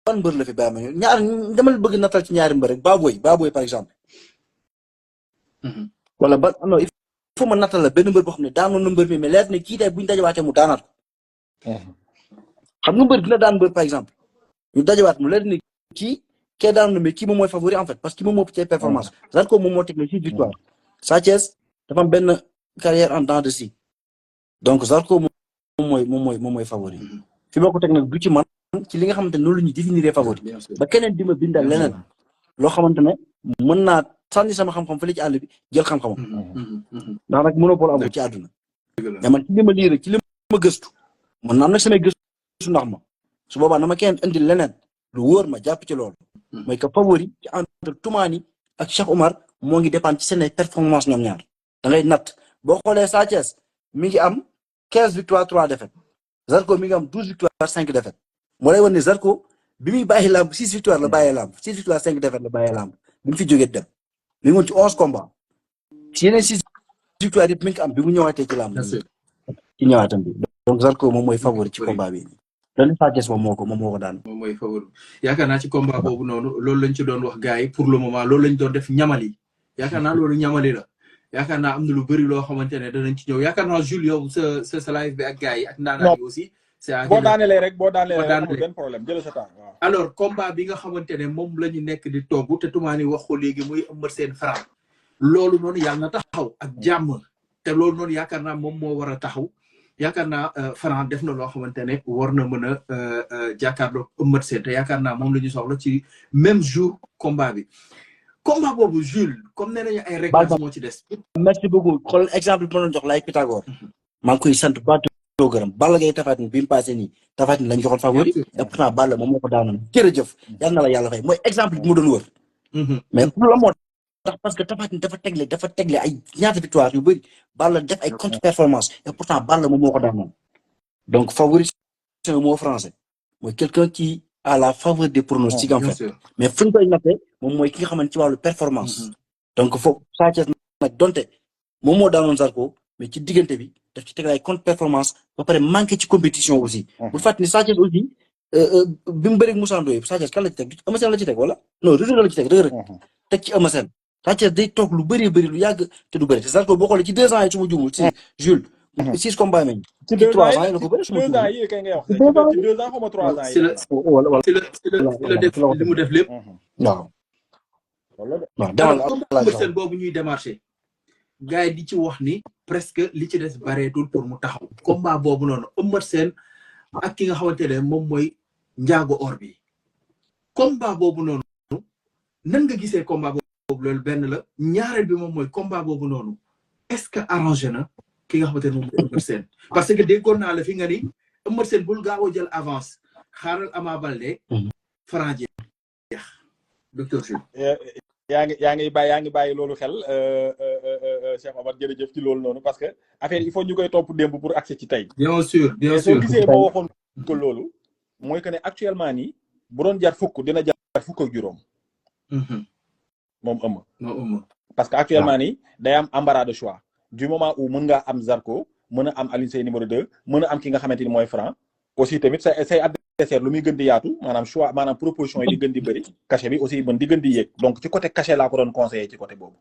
ban mbër la fi Baye Mandione ñaar dama bëgg nattal ci ñaari mbër rek Baboy par exemple wala non il faut ma nattal la benn mbër boo xam ne daanoon na mbër mi mais leer ne kii tey buñu dajawaatee mu daanaat ko xam nga mbër dina daan mbër par exemple ñu dajawaat mu leer ne kii daanoon na mais kii moom mooy favori en fait parce que kii moom moo ci performance Zarko moom moo teg le 6 victoire Sa Thiès dafa am benn carrière en dents de scie donc Zarko moom mooy favori fi ma ko teg nag du ci man ci li nga xamante ne noonu la ñuy définir favori ba keneen di ma bindal leneen loo xamante ne mën naa sànni sama xam-xam fële ci àll bi jël xam-xamam ndax nag monopole amul ci àdduna mais man ci li ma lii rek ci li ma gëstu man naa am nag samay gëstu ndax ma su boobaa na ma kenn indi leneen lu wóor ma jàpp ci loolu mooy que favori ci entre Toumani ak Cheikh Omar moo ngi dépendre ci seen performance ñoom ñaar da ngay natt boo xoolee Sa Thiès mi ngi am 15 victoires 3 défaites Zarko mi ngi am 12 victoires 5 défaites moo lay wan ne Zarko bi muy bàyyi làmb 6 victoires la bàyyee làmb 6 victoires 5 défaites la bàyyee làmb bi mu fi jógee dem mi ngi woon ci 11 combats ci yeneen 6 victoires yëpp mi ngi am bi mu ñëwaatee ci làmb ci ñëwaatam bi donc Zarko moom mooy favori ci combat bi loolu Sa Thiès moom moo ko daan moom mooy favori yaakaar naa ci combat boobu noonu loolu lañ ci doon wax gars yi pour le moment loolu lañ doon def ñamali yaakaar naa loolu ñamali la yaakaar naa am na lu bëri loo xamante ne danañ ci ñëw yaakaar naa Jules yow sa live bi ak gars yi ak ndaanaan yi aussi boo daanelee rek amul benn problème jël sa temps waaw. alors combat bi nga xamante ne moom la ñu nekk di togg te Toumani wax ko léegi muy Eumeu Sène Franc loolu noonu yàlla na taxaw ak jàmm te loolu noonu yaakaar naa moom moo war a taxaw yaakaar naa Franc def na loo xamante ne war na mën a jàkkaarloo Eumeu Sène te yaakaar naa moom la ñu soxla ci même jour combat bi combat boobu Jules comme nee nañu ay règles moo ci des. merci beaucoup xool exemple bi ma doon jox laay Pythagore maa ngi koy sant ba gërëm Balla Gaye Tapha Tine bi mu passé nii Tapha Tine lañ joxoon favori et pourtant Balla moom moo ko daanoon jërëjëf yal na la yàlla fay mooy exemple bi mu doon wër mais pour la moo tax parce que Tapha Tine dafa tegle ay ñaata victoire yu bëri Balla def ay contre performance et pourtant Balla moom moo ko daanoon donc favori c'est un mot français mooy quelqu'un qui a la faveur des pronostics en fait mais fu ñu koy nattee moom mooy ki nga xamante ci wàllu performance donc foofu Sa Thiès nag donte moom moo daanoon Zarko mais ci diggante bi daf ci teg ay contre performance ba pare manqué ci compétition aussi bu fàttali ni Sa Thiès aussi bi mu bëri Moussa Ndoye Sa Thiès kan la ci teg Eumeu Sène la ci teg wala non Reug Reug la ci teg Reug Reug teg ci Eumeu Sène Sa Thiès day toog lu bëri lu yàgg te du bëri te Zarko boo xoolee ci 2 ans yi su ma jumul ci Jules 6 combats meñ ci 3 ans yi la ko bëri su ma jumul 2 ans yi kay ngay wax ci 2 ans xaw ma 3 ans li mu def lépp waaw demal Eumeu Sène boobu ñuy démarché gars yi di ci wax ni presque li ci des bareetul pour mu taxaw combat boobu noonu Eumeu Sène ak ki nga xamante ne moom mooy njaago or bi combat boobu noonu nan nga gisee combat boobu loolu benn la ñaareel bi moom mooy combat boobu noonu est-ce que arrangé na ki nga xamante ne moom mooy Eumeu Sène parce que déggoon naa la fi nga ni Eumeu Sène bul gaaw a jël avance xaaral Ama Baldé Franc jeex docteur Jules yaa ngi bàyyi loolu xel Cheikh Omar jërëjëf ci loolu noonu parce que affaire il faut ñu koy topp démb pour accès ci tey. bien sûr soo gisee moo waxoon ko loolu mooy que ne actuellement nii bu doon jar fukk dina jar fukk ak juróom. moom Eumeu parce que actuellement nii day am embarras de choix du moment où mën ngaa am Zarko mën a am Alioune Seye numéro 2 mën a am ki nga xamante ni mooy Franc aussi tamit say adversaire lu muy gën di yaatu maanaam choix maanaam proposition yi di gën di bëri cachet bi aussi mën di gën di yéeg donc ci côté cachet laa ko doon conseillé ci côté boobu.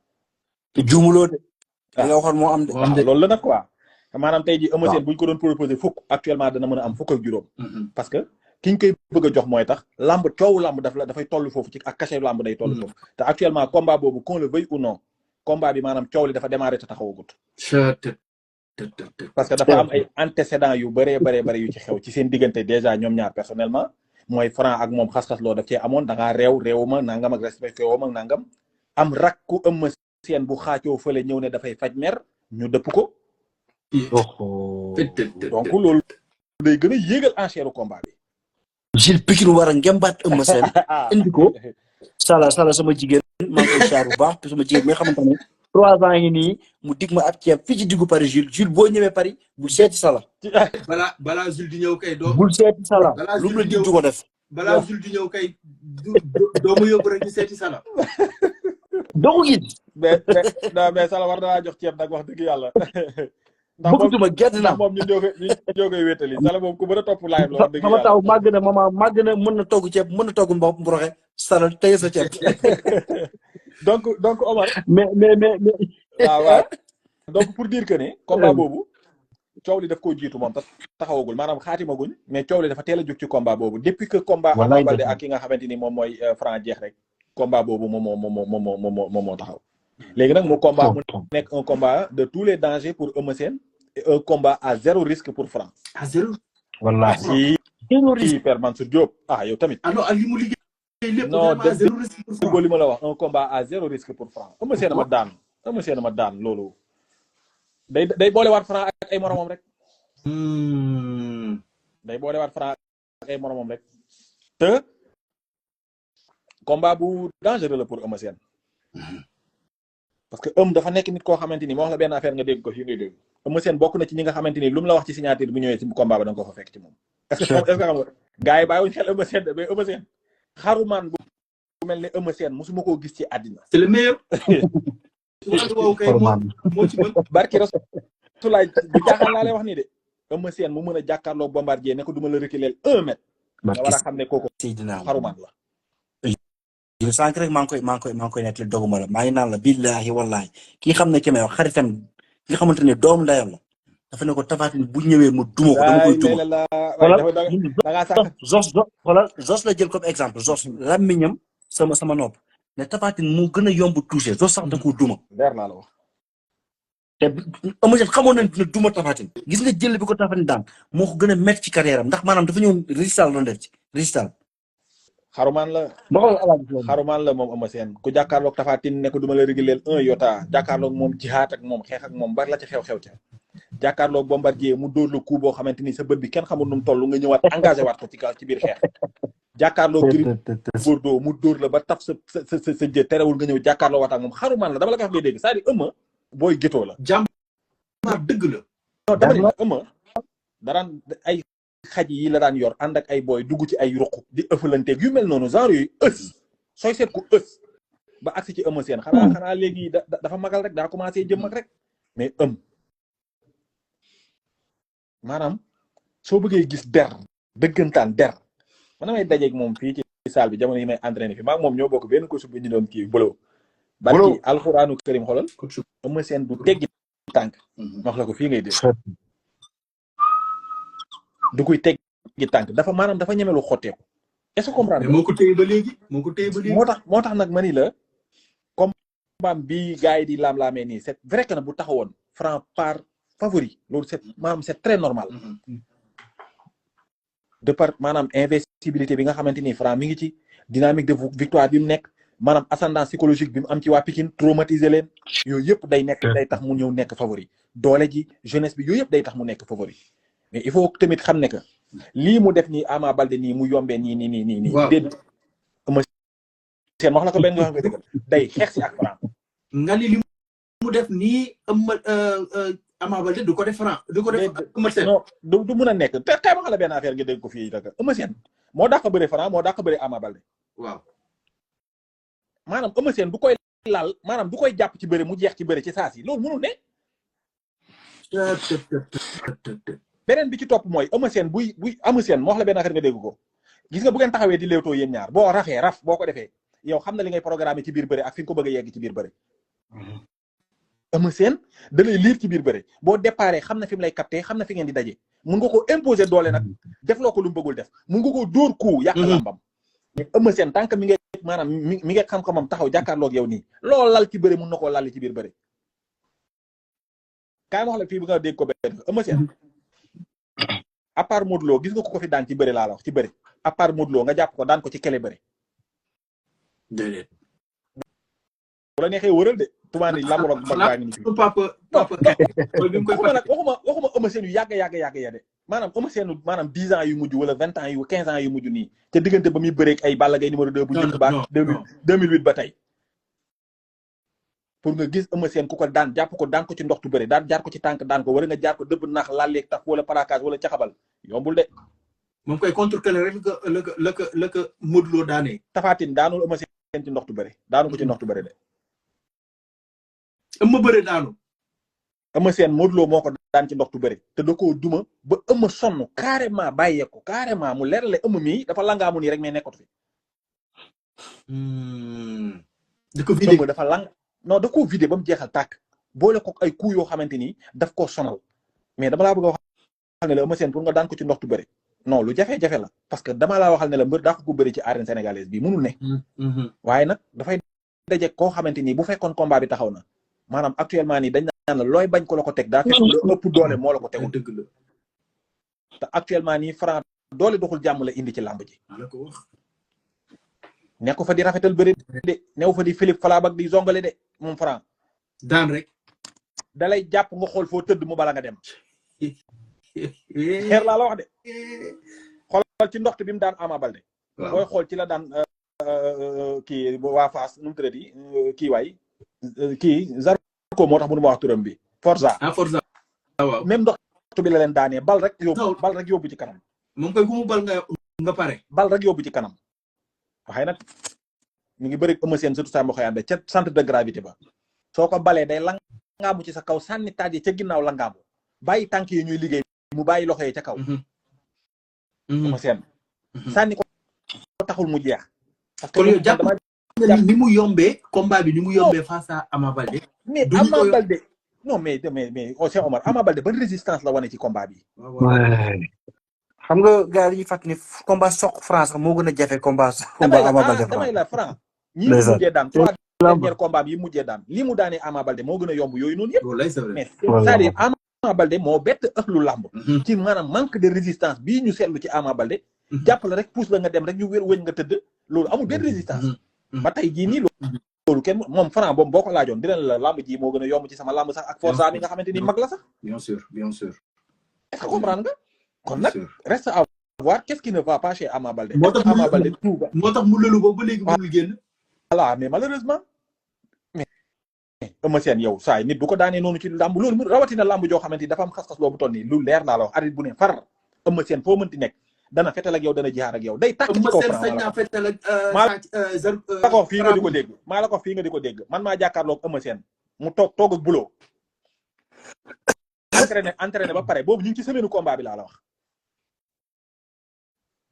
juumuloo de. li nga waxoon moo am de. loolu la nag quoi maanaam tey jii Eumeu Sène bu ñu ko doon proposé fukk actuellement dana mën a am fukk ak juróom. parce que ki ñu koy bëgg a jox mooy tax lamb coowu lamb dafay toll foofu ci ak cachet lamb day toll foofu te actuellement combat boobu qu'on le veuille ou non combat bi maanaam coow li dafa démarré te taxawagut. parce que dafa am ay antécédents yu bëree yu ci xew ci seen diggante déjà ñoom ñaar personnellement mooy Franc ak moom xas-xas loo daf cee amoon da ngaa réewuma nangam ak respecté woo nangam am rakku Eumeu Sène bu xaacoo fële ñëw ne dafay faj mer ñu dëpp ko. donc loolu day gën a yéegal enchère combat bi. Jules Pikine war a ngembaat Eumeu Sène indi ko. Sala sama jigéen maa ngi koy xaar bu baax te sama jigéen mi nga xamante ne 3 ans yi nii mu dig ma ab ceeb fii ci diggu Paris Jules boo ñëwee Paris bul seeti Sala. balaa Jules di ñëw kay doo. bul seeti Sala lu mu la dig du ko def. balaa Jules di ñëw kay doo ma yóbbu rek ñu seeti Sala. doo ko gis. mais Sala war na laa jox ceeb nag wax dëgg yàlla. bëggatuma gerte naa moom ñu ñoo koy wétali Sala moom ku mën a topp laay la wax dëgg sama taw màgg na màgg na mën na togg ceeb mën na togg mboroxe Sala tey sa ceeb. donc Omar. mais. waaw donc pour dire que ne. combat boobu coow li daf koo jiitu moom taxawagul maanaam xaatimaguñ mais coow li dafa teel a jóg ci combat boobu depuis que combat Ama Baldé ak ki nga xamante ni moom mooy Franc jeex rek combat boobu moom moo taxaw. léegi nag mu combat mu nekk un combat de tous les dangers pour Eumeu Sène et un combat à 0 risque pour Franc. à 0. wallaahi. si Père Mansour Diop yow tamit. non ak li mu liggéey lépp non à 0 risque pour Franc. li ma la wax un combat à 0 risque pour Franc Eumeu Sène ma daan loolu. day boolewaat Franc ak ay moromam rek. day boolewaat Franc ak ay moromam rek. te combat bu dangereux la pour Eumeu Sène. parce que dafa nekk nit koo xamante ni moo wax la benn affaire nga dégg ko fii ngay dégg Eumeu Sène bokk na ci ñi nga xamante ni lu mu la wax ci signature bu ñëwee ci combat ba da nga ko fa fekk ci moom. est-ce que xam nga gars yi bàyyiwuñ xel Eumeu Sène mais Eumeu Sène xarumaan bu mel ne Eumeu Sène mosuma koo gis ci àddina. c'est le meilleur. moo ci mën. barki Rasulaay bu jaaxal laa lay wax nii de Eumeu Sène mu mën a jàkkaarloog Bombardier ne ko du ma la reculer 1 mètre. nga war a xam ne kooku xarumaan la. sànq rek maa ngi koy nettali doguma la maa ngi naan la billahi wallahi kii xam ne ki may wax xaritam ki nga xamante ne doomu ndeyam la dafa ne ko Tapha Tine bu ñëwee mu duma ko dama koy duma Zos la jël comme exemple Zos làmmiñam sama nopp ne Tapha Tine moo gën a yomb touché Zos sax da ko duma leer naa la wax te Eumeu Sène xamoon na ne duma Tapha Tine gis nga jël bi ko Tapha Tine daan moo ko gën a métti ci carrière am ndax maanaam dafa ñëw résistal doon def ci résistal xarumaan la moom Eumeu Sène ku jàkkaarloog Tapha Tine ne ko duma la réguleel 1 iota jàkkaarloog moom jihaat ak moom xeex ak moom bari la ci xew-xew ca jàkkaarloog Bombardier mu dóor la coup boo xamante ni sa bët bi kenn xamul nu mu toll nga ñëwaat engagé waat ko ci biir xeex jàkkaarloog Gris Bordeaux mu dóor la ba taf sa jë terewul nga ñëw jàkkaarloo waat ak moom xarumaan la dama la ko wax ngay dégg c'est-à-dire Eumeu booy gétoo la jàmbaar dëgg la non dama ne Eumeu daraan ay xaj yi la daan yor ànd ak ay booy dugg ci ay ruq di ëffalanteeg yu mel noonu genre yooyu sooy seet ku ba agsi ci Eumeu Sène xanaa léegi dafa magal rek daa commencé jëm mag rek mais maanaam soo bëggee gis dëggantaan man damay dajeeg moom fii ci salle bi jamono yi may entraîné fi maa moom ñoo bokk benn coach bu ñu doon kii bulo barki alxuraanu karim xolal Eumeu Sène du teggi tànk wax la ko fii ngay dégg du koy teggi tànk dafa maanaam dafa ñemelu xotteeku est-ce que comprendre moo ko téye ba léegi moo tax nag ma ni la combat bi gars yi di laam-laamee nii c'est vrai que nag bu taxawoon Franc par favori loolu c'est très normal de par maanaam invincibilité bi nga xamante ni Franc mi ngi ci dynamique de victoire bi mu nekk maanaam ascendance psychologique bi mu am ci waa Pikine traumatiser leen yooyu yëpp day tax mu ñëw nekk favori doole ji jeunesse bi yooyu yëpp day tax mu nekk favori mais il faut tamit xam ne que lii mu def nii Ama Baldé nii mu yombee nii. waaw déedéet Eumeu Sène wax la ko benn yoo xam ne day xeex si ak Franc. nga ni li mu def nii Ama Baldé du ko def Franc du ko def Eumeu Sène. non du mun a nekk te kay wax la benn affaire nga dégg ko fii rek Eumeu Sène moo dàq bëre Franc moo dàq bëre Ama Baldé. waaw maanaam Eumeu Sène du koy laal maanaam du koy jàpp ci bëre mu jeex ci bëre ci saa si loolu mënul ne. beneen bi ci topp mooy Eumeu Sène buy Eumeu Sène moo wax la benn affaire nga dégg ko gis nga bu ngeen taxawee di léewtoo yéen ñaar boo raf boo ko defee yow xam na li ngay programme ci biir bëre ak fi nga ko bëgg a yegg ci biir bëre Eumeu Sène da lay liir ci biir bëre boo déparé xam na fi mu lay capté xam na fi ngeen di daje mun nga ko imposer doole nag def loo ko lu mu bëggul def mun nga ko dóor coup yàq lambam mais Eumeu Sène tant que mi ngi maanaam mi ngi xam-xamam taxaw jàkkaarloog yow nii loolu lal ci bëre mun na koo lal ci biir bëre kaay ma wax la fii bi nga dégg ko benn Eumeu Sène à part Modou Lo gis nga ko fi daan ci bëre laa la wax ci bëre à part Modou Lo nga jàpp ko daan ko ci kele bëre déedéet bu la neexee wëral de tumaani lamborog mag baa ngi nii papa waxuma Eumeu Sène yu yàgg ya de maanaam Eumeu Sène maanaam 10 ans yu mujj wala 20 ans yu 15 ans yu mujj nii te diggante ba muy bëreeg ay Balla Gaye numéro 2 bu njëkk ba 2008 ba tey pour nga gis Eumeu Sène ku ko daan jàpp ko daan ko ci ndoxtu bëre daan jaar ko ci tànk daan ko wala nga jaar ko dëbb naax lalleeg tax wala parakaas wala caxabal yombul de moom koy contre que rek la ko Modou Lo daanee Tapha Tine daanul Eumeu Sène ci ndoxtu bëre daanu ko ci ndoxtu bëre de Eumeu bëre daanu Eumeu Sène Modou Lo moo ko daan ci ndoxtu bëre te da koo duma ba Eumeu sonn carrément bàyyee ko carrément mu leer la Eumeu mii dafa langaamu nii rek mais nekkatu fi da ko vidé dafa lang non da koo vidé ba mu jeexal tàkk boole ko ay coups yoo xamante ni daf koo sonal mais dama laa bëgg a waxal ne la Eumeu Sène pour nga daan ko ci ndoxtu bëre non lu jafe-jafe la parce que dama laa waxal ne la mbër daa ko bëri ci arène sénégalaise bi mënul ne waaye nag dafay daje koo xamante ni bu fekkoon combat bi taxaw na maanaam actuellement nii dañ naan la looy bañ ko la ko teg daa fekk lu ëpp doole moo la ko tegul dëgg la te actuellement nii Franc doole doxul jàmm la indi ci làmb ji nekk fa di rafetal bëri de new fa di Philippe Falabak di zongale de moom Franc daan rek dalay jàpp nga xool foo tëdd mu bala nga dem xeer laa la wax de xoolal ci ndoxte bi mu daan Ama Baldé booy xool ci la daan kii waa Fass nu mu tëddati kii waay kii Zarko moo tax mënu ma wax turam bi Forza waaw même ndoxtu bi la leen daanee bal rek yóbbu ci kanam moom koy ku mu bal nga pare bal rek yóbbu ci kanam waxee nag ñu ngi bëri Eumeu Sène surtout sa mboxoyande ca centre de gravité ba soo ko balee day langaamu ci sa kaw sànni taaj ca ginnaaw langaamu bàyyi tànk yi ñuy liggéey mu bàyyi loxo yi ca kaw Eumeu Sène sànni ko taxul mu jeex parce que yow jàpp ni mu yombee combat bi ni mu yombee face à Ama Baldé mais Ama Baldé non mais Cheikh Omar Ama Baldé ban résistance la wane ci combat bi xam nga gars yi dañuy fàttali ni combat soq France moo gën a jafe combat Ama Baldé damay la France ñi mu mujjee daan trois dernier combat bi yi mujjee daan li mu daanee Ama Baldé moo gën a yomb yooyu noonu yëpp mais c'est-à-dire Ama Baldé moo bett ëxlu làmb ci maanaam manque de résistance bii ñu seetlu ci Ama Baldé jàpp la rek pousse la nga dem rek ñu wér wëñ nga tëdd loolu amul benn résistance ba tey jii nii loolu kenn moom Franc boobu boo ko laajoon dina la làmb ji moo gën a yomb ci sama làmb sax ak Forza mi nga xamante ni mag la sax bien sûr est-ce que comprendre nga kon nag reste à voir qu'est-ce qui ne va pas chez Ama Baldé moo tax Ama Baldé moo tax mu lëlu boobu ba léegi mënul génn voilà mais malheureusement mais Eumeu Sène yow saa yi nit du ko daanee noonu ci làmb loolu rawatina làmb joo xamante ni dafa am xas-xas loo bu toll nii lu leer laa la wax arbitre bu ne far Eumeu Sène foo mënti nekk dana fetal ak yow dana jaar ak yow day tàkk ci kaw maa la ko fii nga di ko dégg maa la ko fii nga di ko dégg man maa jàkkaarloog Eumeu Sène mu toog ak buloo entraîné ba pare boobu ñu ngi ci semaine combat bi laa la wax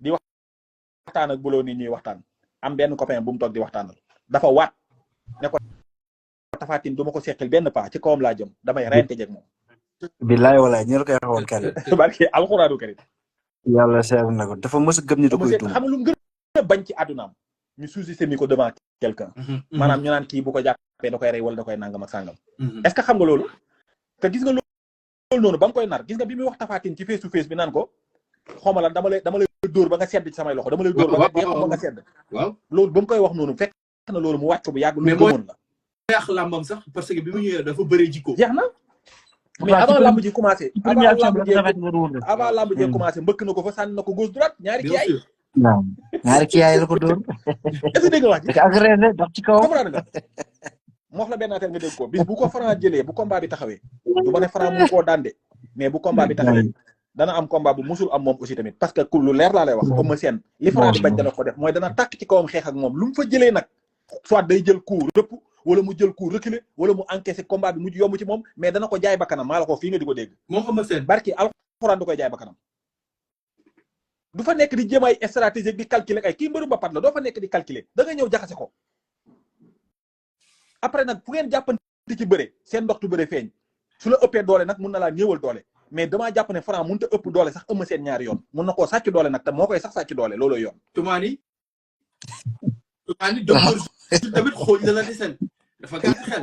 di waxtaan ak buloo nit ñuy waxtaan am benn copain bu mu toog di waxtaanal dafa waat ne ko Tapha Tine du ma ko seqil benn pas ci kawam laa jëm damay reyante jeg moom billaay walaay ñu la koy waxoon kenn barke alxuraanu karim yàlla seer na ko dafa mës a gëm ni da koy duma xam lu mu gën a bañ ci àddunaam ñu sous-estimer ko devant quelqu'un maanaam ñu naan kii bu ko jàppee da koy rey wala da koy nangam ak sàngam est-ce que xam nga loolu te gis nga loolu noonu ba mu koy nar gis nga bi muy wax Tapha Tine ci face to face bi naan ko xawma la dama lay dóor ba nga sedd ci samay loxo dama lay dóor ba nga sedd waaw loolu ba mu koy wax noonu fekk na loolu mu wàcc ko bu yàgg lu gëmoon la yàq làmbam sax parce que bi mu ñëwee dafa bëree jikko jeex na mais avant lamb ji commencé avant lamb ji commencé mbëkk na ko fa sànni na ko gauche droite ñaari kiyaay waaw ñaari kiyaay la ko dóor est-ce que dégg nga wax ji agressé dox ci kaw comprendre nga moo wax la benn affaire nga dégg ko bis bu ko Franc jëlee bu combat bi taxawee du ma ne Franc mu koo daan de mais bu combat bi taxawee dana am combat bu musul am moom aussi tamit parce que ku lu leer laa lay wax Eumeu Sène li Franc di bañ dana ko def mooy dana tàkk ci kawam xeex ak moom lu mu fa jëlee nag soit day jël coup rëpp wala mu jël coup reculer wala mu encaissé combat bi mujj yomb ci moom mais dana ko jaay bakkanam maa la ko fii nga di ko dégg moom Eumeu Sène barki alxuraan du koy jaay ba kanam du fa nekk di jéem ay stratégie di calculer ay kii mbëru mbapat la doo fa nekk di calculer da nga ñëw jaxase ko après nag fu ngeen jàppante ci bëre seen ndoxtu bëre feeñ su la ëppee doole nag mun na laa néewal doole mais damaa jàpp ne Franc mënut a ëpp doole sax ëmb seen ñaari yoon mun na koo sàcc doole nag te moo koy sax sàcc doole looloo yoon. Toumani docteur tamit xooj la desel dafa gàtt xel.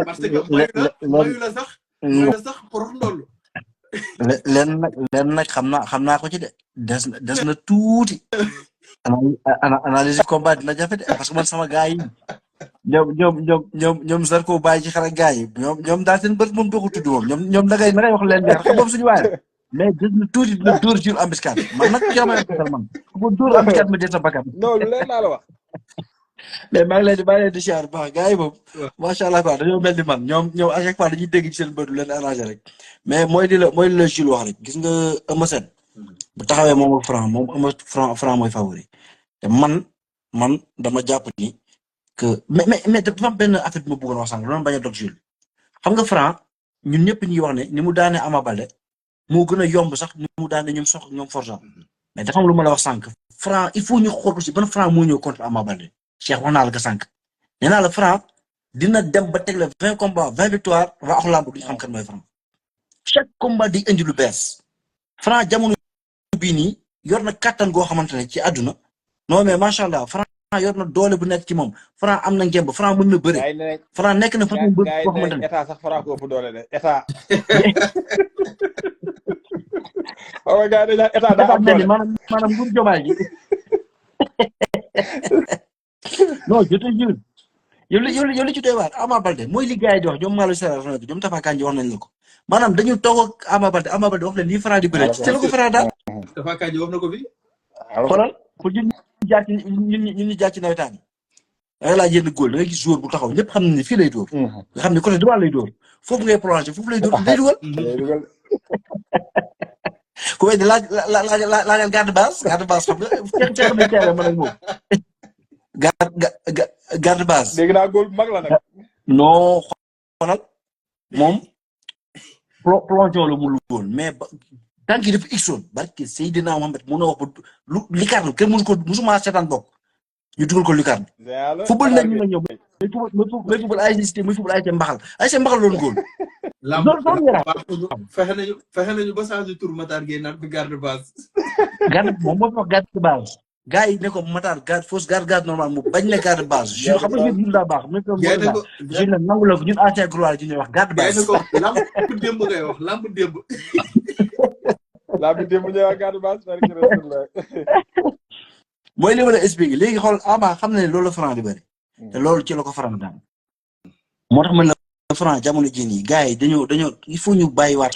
parce que mayu la sax porox ndoll. leen nag xam naa ko ci de des na tuuti. analyse combat dina jafe de parce que man sama gars yi ñoom Zarko bàyyi ci xar ak gars yi ñoom daal seen bët moom doo ko tudd moom ñoom da ngay wax leen neex xam moom suñu waay mais des na tuuti dina dóor jur embuscade man nag ci ma defal man bu dóor embuscade ma des na bakkan. non lu leen laa la wax. mais maa ngi leen di siyaar baax gars yi moom macha allah quoi dañoo mel ni man ñoom à chaque fois dañuy dégg ci seen bët lu leen arrangé rek mais mooy li la Jules wax rek gis nga Eumeu Sène bu taxawee moom ak Franc moom Franc mooy favori te man dama jàpp ni que mais dafa am benn affaire bi ma bëggoon wax sànq doon bañ a dog Jules xam nga Franc ñun ñëpp ñuy wax ne ni mu daane Ama Baldé moo gën a yomb sax ni mu daane ñoom sox ñoom Forza mais dafa am lu ma la wax sànq Franc il faut ñu xool aussi ban Franc moo ñëw contre Ama Baldé Cheikh wax naa la ko sànq nee naa la Franc dina dem ba teg la 20 combats 20 victoires waa ak lamb duñu xam kan mooy Franc chaque combat di indi lu bees Franc jamono bii nii yor na kattan goo xamante ne ci àdduna non mais macha allah Franc yor na doole bu nekk ci moom Franc am na ngemb Franc mën na bëre Franc nekk na façon boo xamante ne état sax Franc ko ëpp doole de état. waaw gars yi dañu naan état daa am doole maanaam nguur jomaay gi non je te jure yow li ci doy waar Ama Baldé mooy li gars yi di wax ñoom Malo Sera ñoom Tafa Kanji wax nañ la ko maanaam dañu toog ak Ama Baldé wax leen lii Franc di bëre ci la ko Franc daal. Tafa Kanji wax na ko fi. xoolal pour ñun ñu jaar ci nawetaan yi da nga laa jënd góol da ngay gis joueur bu taxaw ñëpp xam nañ ne fii lay dóor. nga xam ne côté droit lay dóor foofu ngay prolongé foofu lay dóor day dugal. ku wéy di laajal garde base xam nga ceex bi teere man ak moom garde base. dégg naa góol bu mag la nag. non xoolal moom plongeon la mu woon mais tànk yi dafa xoon barke Seydina Mohamed mun na wax ba lu lucarne kenn musuma seetaan bokk ñu dugal ko lucarne. football nañ ñu ñëw muy football ay mbaxal loolu góol. fexe nañu ba changer tour Matar Gueye naan ko garde base. moom moo wax garde base. gars yi ne ko Matar garde normal mu bañ ne garde base. je xam nga ñun daa baax. je ne nangu la ko ñun ancien gloire ci ñuy wax garde base. lamb démb ngay wax lamb démb. lamb démb ñuy wax garde base. mooy li ma la expliqué léegi xool Ama xam na ne loolu la Franc di bëri. te loolu ci la ko Franc daan. moo tax man la Franc jamono jii nii gars yi dañoo il faut ñu bàyyiwaat